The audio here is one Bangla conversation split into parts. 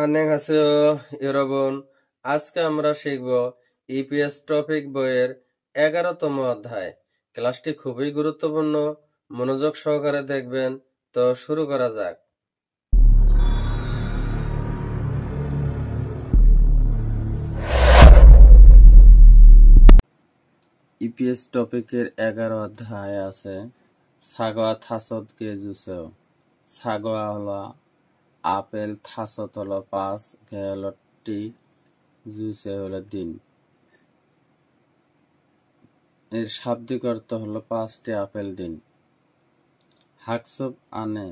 안녕하세요, 여러분. আজকে আমরা শিখব ইপিএস টপিক বইয়ের 11তম অধ্যায়। ক্লাসটি খুবই গুরুত্বপূর্ণ, মনোযোগ সহকারে দেখবেন। তো শুরু করা যাক। ইপিএস টপিকের 11 অধ্যায় আছে সাগোয়া থাসত কে জুসেও। সাগোয়া হলো আপেল, থাসত হলো 5, কে হলো টি, জুসে হলো দিন। এর শাব্দিক অর্থ হলো 5টি আপেল দিন। হাকসব আনে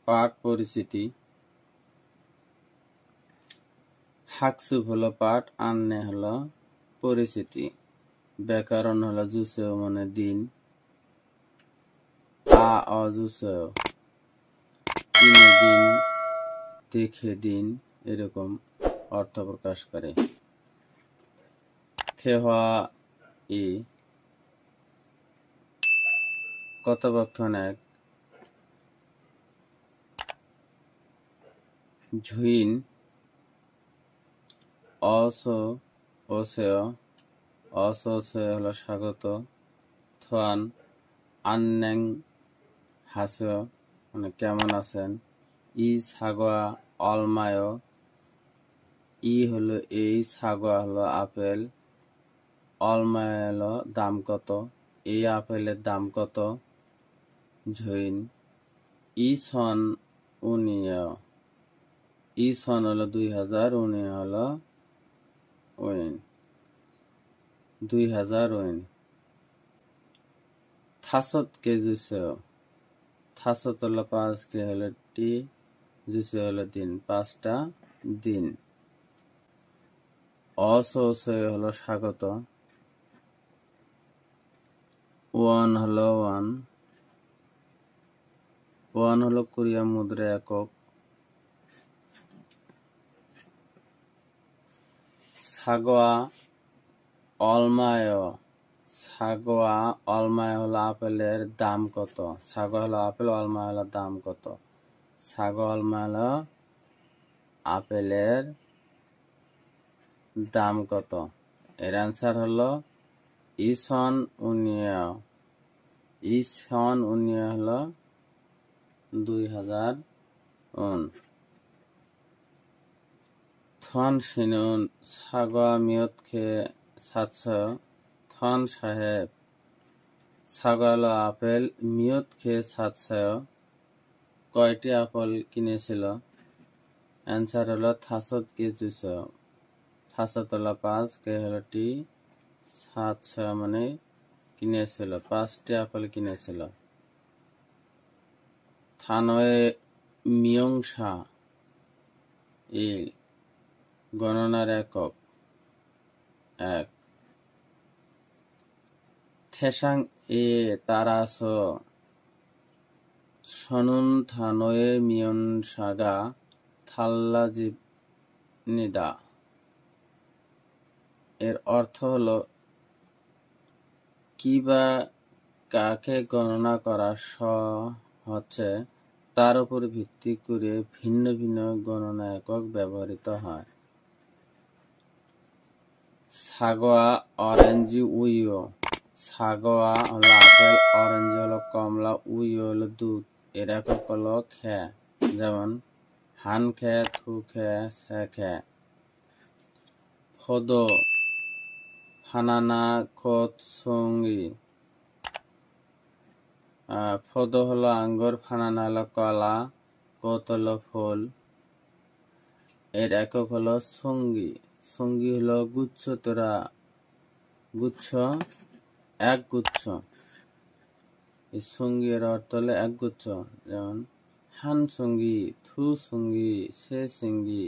পাঠ পরিচিতি। হাকসুব হলো পাঠ, আন্নে হলো পরিচিতি। ব্যাকরণ হলো জুসেও মানে দিন। অজুসেও কিনে দিন, দেখে দিন, এরকম অর্থ প্রকাশ করে। থেহা ই কথোপকথন 1। ঝুইন ওসেও হলো স্বাগত। থোয়ান আন্নেং হাসেও মানে কেমন আছেন। ই সাগোয়া অলমায়ো, ই হলো এই, সাগোয়া হলো আপেল, অলমায় হলো দাম কত, এই আপেলের দাম কত। ঝুইন ই সন উনিয়, ই সন হলো 2000, উনিয় হলো উইন 2000 উইন। থাসত কে জুসেও, থাসত হলো 5, কে হলো টি, জুসে হলো দিন, 5টা দিন। অসে হলো স্বাগত। ওয়ান হলো ওয়ান হলো কোরিয়া মুদ্রা একক। সাগোয়া অলমায় হলো আপেলের দাম কত। সাগোয়া হলো আপেল, অলমায় হলো দাম কত। সাগোয়া অলমায় হলো আপেলের দাম কত। এর অ্যান্সার হলো ইসন উনিয় হলো 2000 উন। থন সিনুন সাগোয়া মিয়ত খে 700। থন সাহেব, সাগোয়া হলো আপেল, মিয়ত খে 700 কয়টি আপেল কিনেছিল। অ্যান্সার হলো থাসত কে জুসেও। থাসত হলো 5, কে হলো টি, 700 মানে কিনেছিল, 5টি আপেল কিনেছিল। থানয়ে মিয়ংসা ইল গণনার একক 1। থেসাং এ তারাস সনুন থানয়ে মিয়নসাগা থাল্লাজিব নিদা। এর অর্থ হলো কি বা কাকে গণনা করা হচ্ছে তার উপর ভিত্তি করে ভিন্ন ভিন্ন গণনা একক ব্যবহৃত হয়। সাগোয়া অরেঞ্জি উইও, সাগোয়া হলো আপেল, অরেঞ্জি হলো কমলা, উইও হলো দুধ। এর একক হলো খে, যেমন হান খে, থু খে, সে খে। ফদো ফানানা খোত সঙ্গী, ফদো হলো আঙ্গুর, ফানানা হলো কলা, কোত হলো ফুল। এর একক হলো সঙ্গী। সঙ্গী হলো গুচ্ছ, তোরা গুচ্ছ, এক গুচ্ছ। এই সঙ্গী এর অর্থ হলো এক গুচ্ছ, যেমন হান সঙ্গী, থু সঙ্গী, সে সঙ্গী।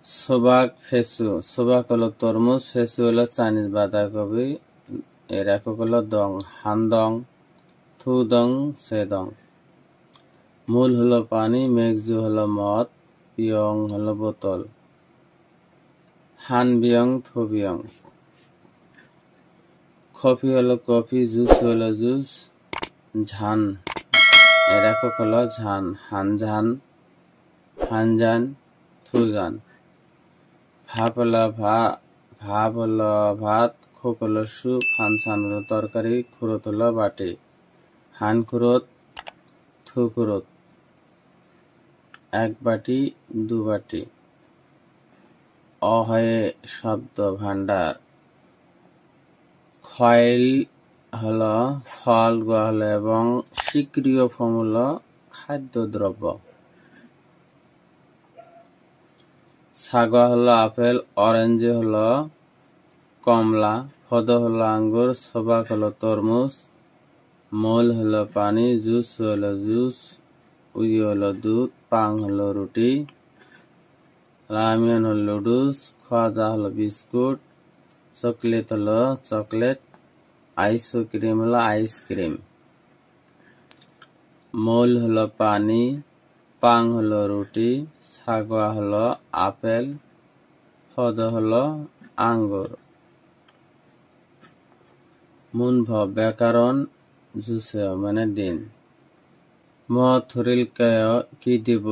সোবাক ফেসু, সোবাক হলো তরমুজ, ফেসু হলো চাইনিজ বাঁধাকপি। এর একক হলো দং, হানদং, থুদং, সেদং। মূল হলো পানি, মেঘজু হলো মদ, পিয়ং হলো বোতল। হান বিয়ং, থু বিয়ং। কফি হলো কফি, জুস হলো জুস, ঝান এর একক হলো ঝান, হানঝান, হানজান, থুজান। ভাপ হলো ভাব হলো ভাত, খোক হলো স্যুপ, হানসান হলো তরকারি, খুরত হলো বাটি। হান খুরত, থু খুরত, এক বাটি, দু বাটি। অহয়ে শব্দ ভান্ডার। খয়েল হলো ফল, গোয়া হলো এবং সিক্রিয় ফর্ম হলো খাদ্যদ্রব্য। সাগা হলো আপেল, অরেঞ্জ হলো কমলা, ফদ হলো আঙ্গুর, সবাক হলো তরমুজ, মোল হলো পানি, জুস হলো জুস, উই হলো দুধ, পাং হলো রুটি, রামিয়ন হলো নুডলস, খাজা হলো বিস্কুট, চকলেট হলো চকলেট, আইসক্রিম হলো আইসক্রিম। মোল হলো পানি, পাং হলো রুটি, সাগোয়া হলো আপেল, ফদ হলো আঙ্গুর। মুনভ ব্যাকরণ, জুসে মানে দিন। ম থরিল কায় কি দিব?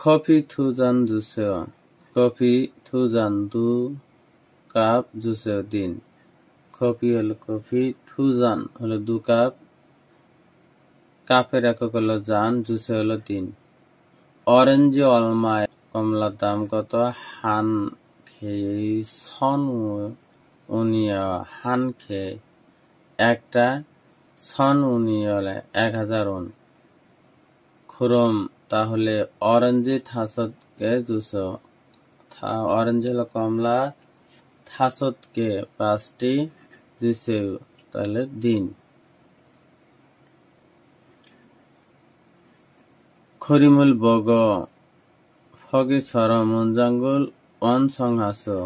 কফি থুজান জুসে, কফি থুজান 2 কাপ, জুসে দিন। কফি হলো কফি, থুজান হলো 2 কাপ, কাপের একক হলো জান, জুসে হলো 3। অরেঞ্জ অলমায়, কমলার দাম কত? হান খেয়ে সন উনিয়া, হান খেয়ে একটা, সন উনিয়লে 1000 উন। খুরম তাহলে অরেঞ্জি থাসতকে জুসো, অরেঞ্জ হলো কমলা, থাসতকে 5টি, জুসে তাহলে দিন। খরিমুল বগ, ফগি সর মঞ্জাঙ্গুল, ওয়ান সং হাসো।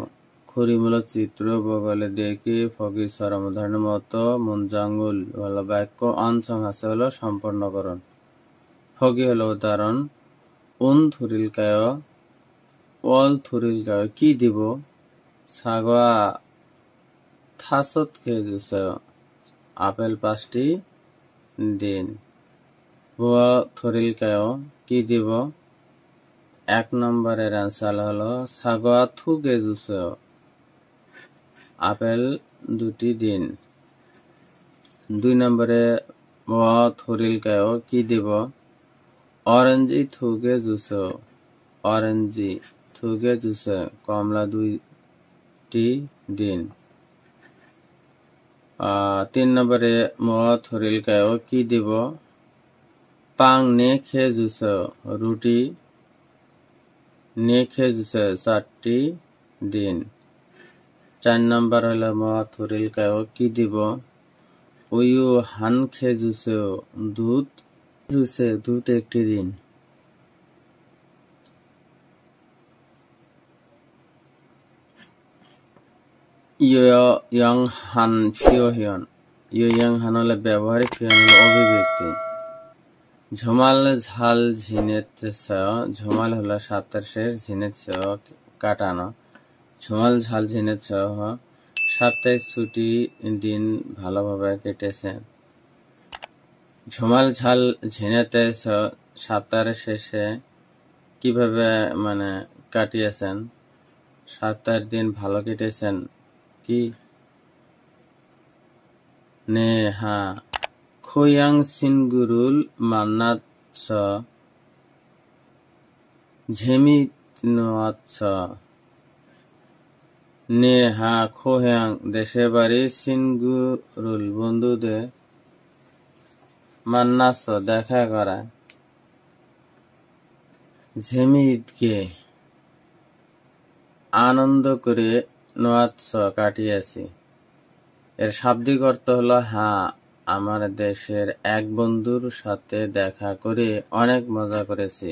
খরিমুল চিত্র, বগলে দেখি, ফগি সর উদাহরণের মতো, মঞ্জাঙ্গুল হলো বাক্য, ওয়ান সং হাসো হলো সম্পূর্ণকরণ। ফগি হলো উদাহরণ। উন থুরিল কায়, ওয়াল থুরিল কায় কি দিব? সাগোয়া থাসত খেয়ে জুসে, আপেল 5টি দিন। বুয়া থরিল কায় কি দিব? 1 নম্বরের অ্যান্সার হলো সাগোয়া থুকে জুসে, আপেল 2টি দিন। 2 নম্বরে বুয়া থরিল কায় কি দিব? অরেঞ্জি থুকে জুসে, অরেঞ্জি থুকে জুসে, কমলা 2টি দিন। 3 নম্বরে বুয়া থরিল কায় কি দিব? পাং নে খে জুসে, রুটি নে খে জুসে 4টি দিন। 4 নম্বর হলো বুয়া থরিল কায় কি দিব? উয়ু হান খে জুসে, দুধ জুসে, দুধ 1টি দিন। ইয়ং হান ফিও হিয়ন, ইয়ং হান হলো ব্যবহারিক, ফিয়ন হলো অভিব্যক্তি। ঝুমাল ঝাল ঝিনেত, ঝুমাল হলো সপ্তাহের শেষ, ঝিনেত কাটানো। ঝুমাল ঝাল ঝিনেত সাপ্তাহিক ছুটি দিন ভালোভাবে কেটেছে। ঝুমাল ঝাল ঝিনেতে সপ্তাহের শেষে কিভাবে মানে কাটিয়েছেন? সপ্তাহের দিন ভালো কেটেছেন কি? নে হা। খোয়াং সিনগুরুল মান্নাত ঝেমিত নোয়াচ্ছ। নে হা খোয়াং দেশের বাড়ি, সিনগুরুল বন্ধুদের, মান্নাস দেখা করা, ঝেমিতকে আনন্দ করে, নোয়াচ্ছ কাটিয়েছি। এর শাব্দিক অর্থ হলো হ্যাঁ, আমার দেশের এক বন্ধুর সাথে দেখা করে অনেক মজা করেছি।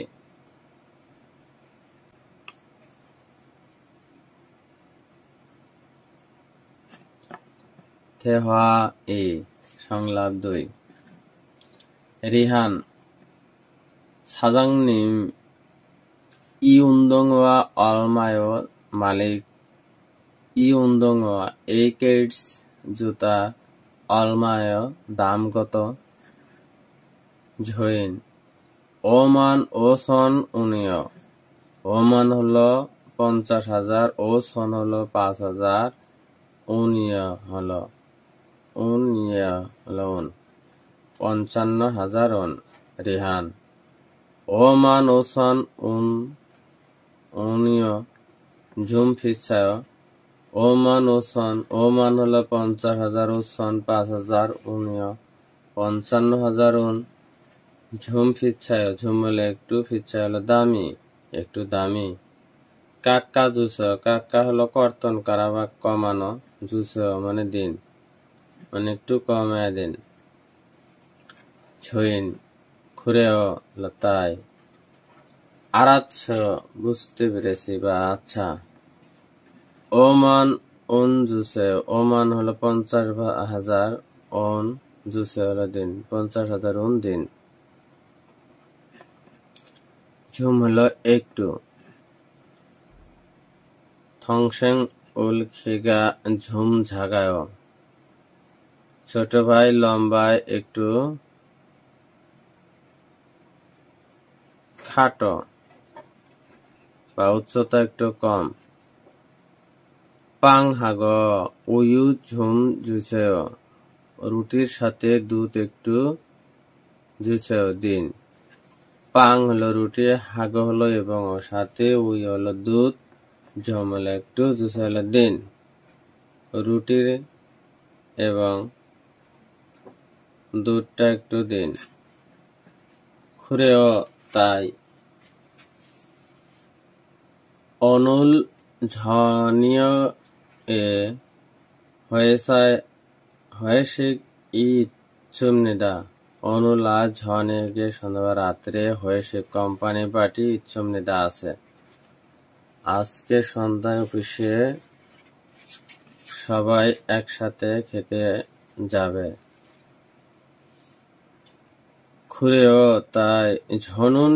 থেহা এ সংলাপ 2। রিহান 사장님, 이 운동화 얼마요? মালিক, 이 운동화 8개일 জুতা অলমায় দাম কত? ঝইন ওমান ও সন উনিয়। ওমান হলো 50,000, ও সন হলো 5,000, উনিয় হলো 55,000 উন। রিহান ওমান ও সন উনিয় ঝুম ফিসায়। ওমান ও সন, ওমান হলো 50,000, ও সন 5,000, উনিয় 55,000 উন। ঝুম ফিচ্ছায়, ঝুম হলে একটু, ফিচ্ছায় হলো দামি, একটু দামি। কাক্কা জুস, কাক্কা হলো কর্তন করা বা কমানো, জুস মানে দিন, মানে একটু কমায় দিন। ছইন খুরেও তাই। আরাচ্ছ বুঝতে পেরেছি বা আচ্ছা। ওমান উন জুসে, ওমান হলো 50,000, ওন জুসে হলো দিন, 50,000 উন দিন। ঝুম হলো একটু। থংসেং উল খিগা ঝুম ঝাগায়। ছোট ভাই লম্বায় একটু খাটো বা উচ্চতা একটু কম। পাং হাগ উয়ু ঝুম জুসেও, রুটির সাথে দুধ একটু জুসেও দিন। পাং হলো রুটি, হাগ হলো এবং, সাথে উই হলো দুধ, ঝুম হলো একটু, জুসে হলো দিন। রুটির এবং দুধটা একটু দিন। খুরেও তাই। অনুল ঝনিয় এ হয়েসিক ই ইচ্ছুমনিদা। অনুল আজ ঝনিয়কে সন্ধ্যাবার রাত্রে হয়েসিক কোম্পানি পার্টি ইচ্ছুমনিদা আছে। আজকে সন্ধ্যায় অফিসে সবাই একসাথে খেতে যাবে। খুরেও তাই। ঝনুন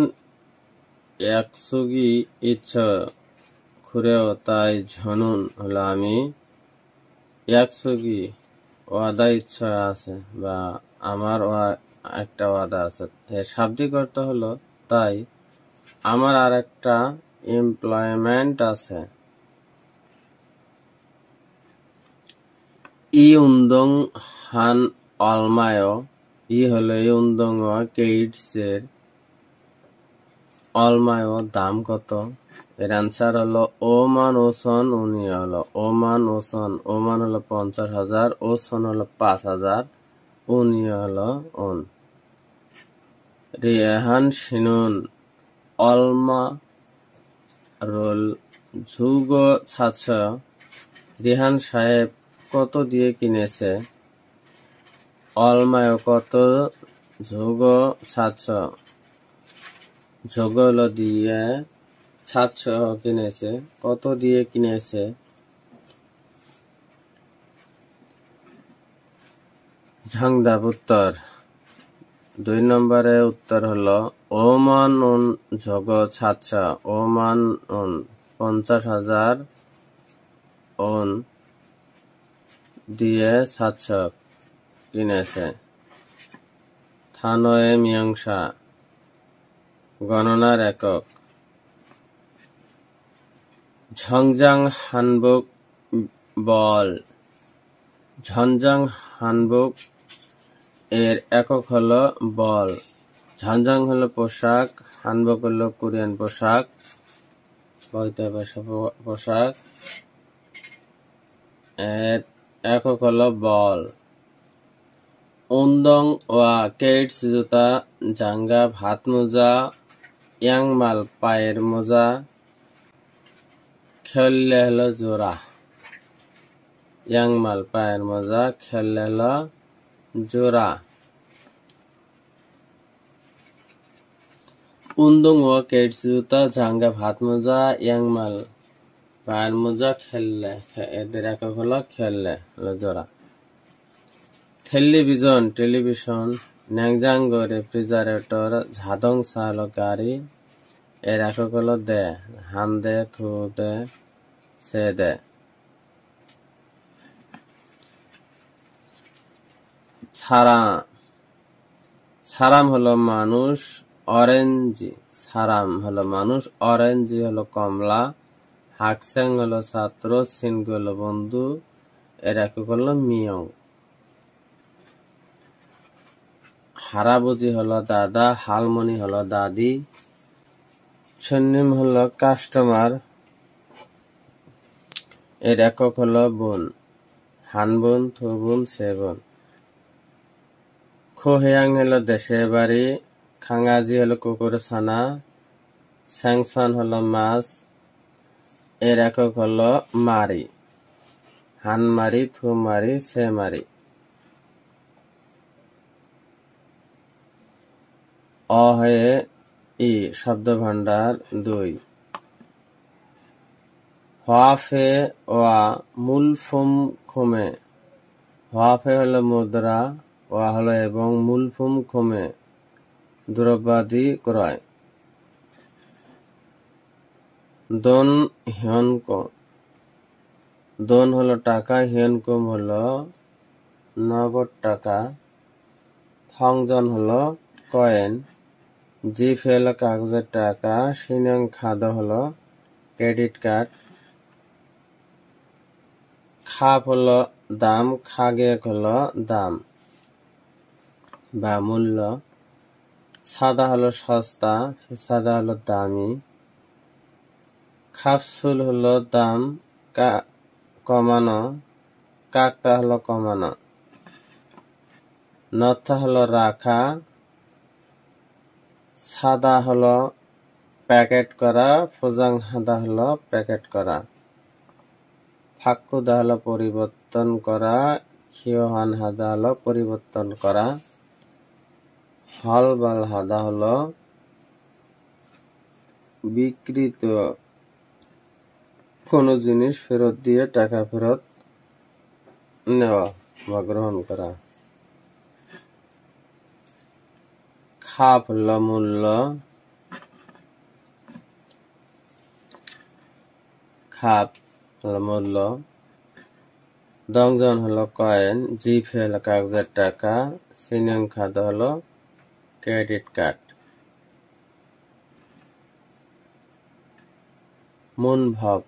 একসুগি ইচ্ছ, খুরেও তাই। ঝনুন হলো আমি, একসুগি ওয়াদা ইচ্ছা আছে বা আমার একটা ওয়াদা আছে। এর শাব্দিক অর্থ হলো তাই আমার আর একটা এমপ্লয়মেন্ট আছে। ই উন্দং হান অলমায়, ই হলো এই উন্দং কেইটসের, অলমায় দাম কত? এর অ্যান্সার হলো ওমান ও সন উনিয় হলো ওমান ও সন। ওমান হলো 50,000, ও সন হলো 5,000, উনিয় হলো উন। রিহান শিনুন অলমা রোল ঝুগ ছাছ। রিহান সাহেব কত দিয়ে কিনেছে? অলমায় কত, ঝুগ ছাছ, ঝুগ হলো দিয়ে, ছাছ কিনেছে, কত দিয়ে কিনেছে? ঝংদাব উত্তর। 2 নম্বরে উত্তর হলো ওমান উন ঝুগ ছাছ। ওমান উন 50,000 উন দিয়ে ছাছ কিনেছে। থানয়ে মিয়াংসা গণনার একক। ঝংজাং হানবুক বল। ঝঞ্জাং হানবুক এর একক হলো বল। ঝঞ্জাং হলো পোশাক, হানবুক হলো কোরিয়ান পোশাক, বৈধ পোশাক। এর একক হলো বল। উন্দং ওয়া কেইটস জুতা, জাঙ্গা ভাত মোজা, ইয়াংমাল পায়ের মোজা, খেললে হলো জোড়া। ইয়াংমাল পায়ের মোজা, খেললে হলো জোড়া। উন্দং ওয়া কেইটস জুতা, জাঙ্গা ভাত মোজা, ইয়াংমাল পায়ের মোজা, খেললে, এদের একক হলো খেললে হলো জোড়া। Television, television. ন্যাংজাঙ্গ রেফ্রিজারেটর, ঝাদংসা হলো গাড়ি, এর একক হলো দে, হান দে, থু দে, সে দে। সারাম হলো মানুষ, অরেঞ্জি সারাম হলো মানুষ, অরেঞ্জি হলো কমলা, হাকস্যাং হলো ছাত্র, সিনগু হলো বন্ধু, এর একক হলো মিয়ং। হারাবুজি হলো দাদা, হালমনি হলো দাদি, ছন্নিম হলো কাস্টমার, এর একক হলো বোন, হানবোন, থুবোন, সেবোন। খোহেয়াং হলো দেশের বাড়ি, খাঙ্গাজি হলো কুকুর ছানা, স্যাংসন হলো মাছ, এর একক হলো মারি, হানমারি, থুমারি, সেমারি। অ হয়ে ই শব্দভাণ্ডার 2। হওয়াফে ওয়া মুলফুম খুমে, হওয়াফে হলো মুদ্রা, ওয়া হলো এবং, মুলফুম খুমে দ্রব্যাদি ক্রয়। দোন হিয়নকো, দোন হলো টাকা, হিয়নকুম হলো নগদ টাকা, থংজন হলো কয়েন, জিফ হলো কাগজের টাকা, সিনং খাদ হলো ক্রেডিট কার্ড, খাপ হলো দাম, খাগেক হলো দাম বা মূল্য, সাদা হলো সস্তা, সাদা হলো দামি, খাপসুল হলো দাম কমানো, কাকটা হলো কমানো, নথা হলো রাখা, সাদা হলো প্যাকেট করা, ফুজাং হাদা হলো প্যাকেট করা, ফাক্কুদা হলো পরিবর্তন করা, খিওহান হাদা হলো পরিবর্তন করা, হলবাল হাদা হলো বিকৃত কোনো জিনিস ফেরত দিয়ে টাকা ফেরত নেওয়া বা গ্রহণ করা। খাপ হলো মূল্য, খাপ হলো মূল্য, দংজন হলো কয়েন, জিপ হলো কাগজের টাকা, সিনং খাদ হলো ক্রেডিট কার্ড। মুনভাব,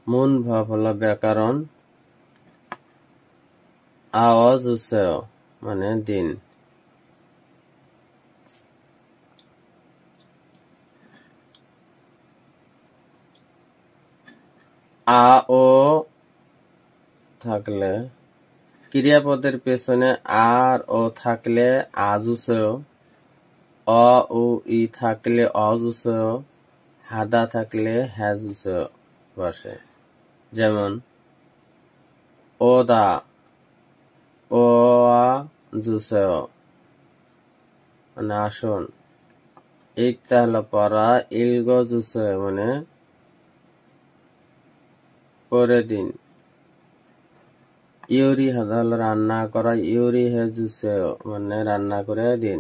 মুনভাব হলো ব্যাকরণ, আওয়াজ উৎসেও মানে দিন। আ ও থাকলে, ক্রিয়াপদের পেছনে আর ও থাকলে আজুসেও, অ ও ই থাকলে অজুসেও, হাদা থাকলে হ্যাজুসেও বসে। যেমন ওদা, ও জুসেও মানে আসুন, ইকতা হলো পড়া, ইলগো জুসেও মানে করে দিন, ইউরি হাদা হলো রান্না করা, ইউরি হে জুসেও মানে রান্না করে দিন।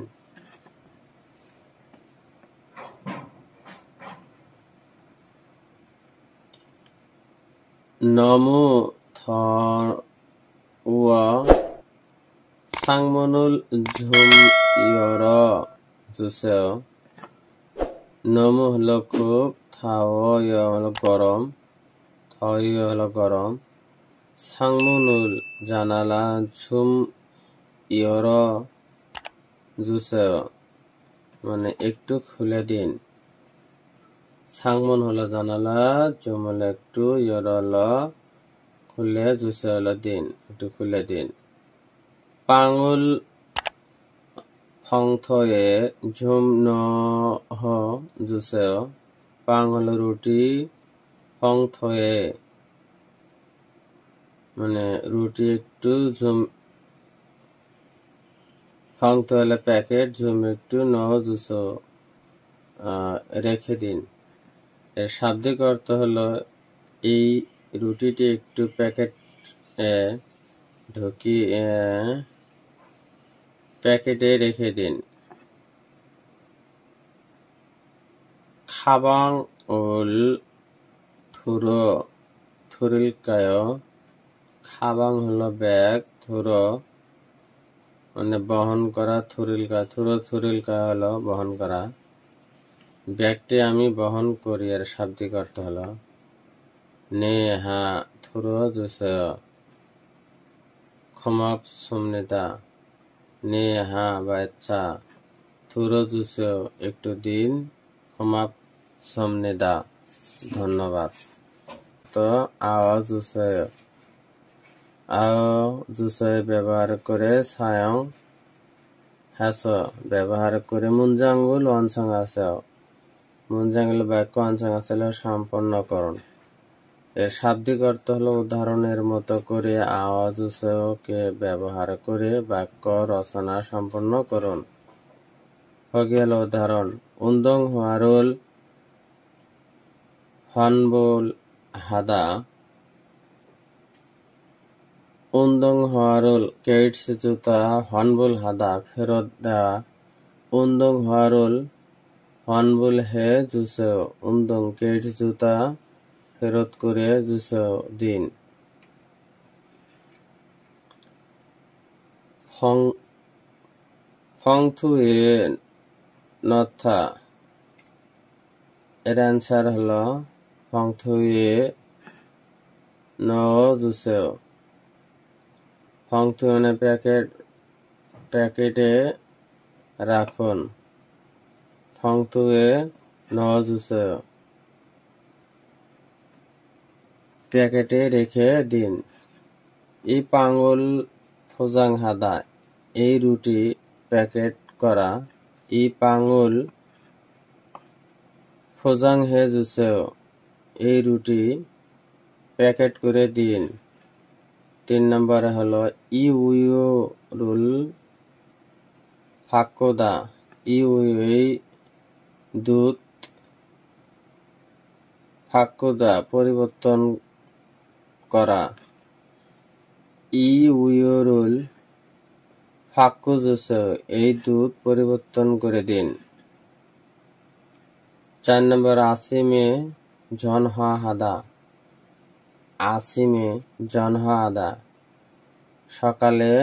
নমু থুয়া সাংমনুল ঝুম ইয়র জুসেও, নমু হলো খুব, থাও হলো গরম, থই হলো গরম, সাংমনুল জানালা, ঝুম ইয়র জুসেও মানে একটু খুলে দিন। সাংমন হলো জানালা, ঝুম হলো একটু, ইয়র হলো খুলে, জুসে হলো দিন, একটু খুলে দিন। পাঙুল ফংথয়ে ঝুম ন হ জুসেও, পাং হলো রুটি, ফংথয়ে মানে রুটি একটু, ঝুম ফংথ হলো প্যাকেট, ঝুম একটু, ন জুসো রেখে দিন। এর শাব্দিক অর্থ হলো এই রুটিটি একটু প্যাকেটে ঢুকিয়ে প্যাকেটে রেখে দিন। খাবাং উল থুরো থুরিলকায়, খাবাং হলো ব্যাগ, থুর মানে বহন করা, থুরিলকা থুর থুরিলকা হলো বহন করা। ব্যাগটি আমি বহন করি এর শাব্দিক অর্থ হলো নে হা থুর জুসেয় ক্ষমাপ সমনিতা নে হা বাচ্চা থুর জুসেয় একটু দিন ক্ষমাপ সমনিদা ধন্যবাদ। তো আও জুসেয় ব্যবহার করে সায়ং হ্যাস ব্যবহার করে মুঞ্জাঙ্গুল অনসং আছে মুঞ্জাঙ্গুল বাক্য অনসং আছে সম্পন্নকরণ। এর শাব্দিক অর্থ হলো উদাহরণের মতো করে আওয়াজ কে ব্যবহার করে বাক্য রচনা সম্পন্ন করুন। হয়ে গেল উদাহরণ উন্দং হারুল হনবুল হাদা উন্দং হারুল কেটস জুতা হনবুল হাদা ফেরত দেওয়া। উন্দং হারুল হনবুল হে জুসেও উন্দং কেটস জুতা ফেরত করে জুসেও দিন। ফংথুয়ে নথা এর অ্যান্সার হলো ফংথুয়ে ন জুসেও। ফংথুয়ে মানে প্যাকেটে রাখুন। ফংথুয়ে ন জুসেও প্যাকেটে রেখে দিন। ই পাঙ্গুল ফোজাং হাদা এই রুটি প্যাকেট করা। ই পাঙ্গুল ফোজাং হে জুসেও এই রুটি প্যাকেট করে দিন। 3 নম্বরে হলো ই উয়ুরুল ফাক্কোদা ই উই দুধ ফাক্কোদা পরিবর্তন করা। ই উয়ুরুল ফাক্কু জুসেও এই দুধ পরিবর্তন করে দিন। 4 নম্বর আসিমে জনহা হাদা আসিমে জনহা আদা সকালে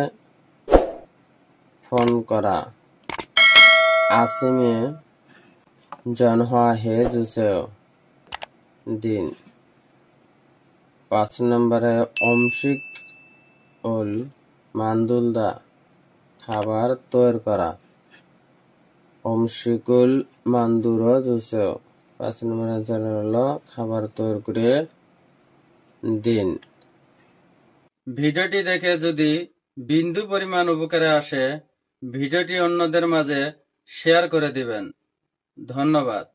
ফোন করা। আসিমে জনহা হে জুসেও দিন। 5 নম্বরে অমসিক উল মান্দুলদা খাবার তৈরি করা। অমসিকুল মান্দুর জুসেও 5 নম্বরে হলো খাবার তৈরি করে দিন। ভিডিওটি দেখে যদি বিন্দু পরিমাণ উপকারে আসে ভিডিওটি অন্যদের মাঝে শেয়ার করে দিবেন। ধন্যবাদ।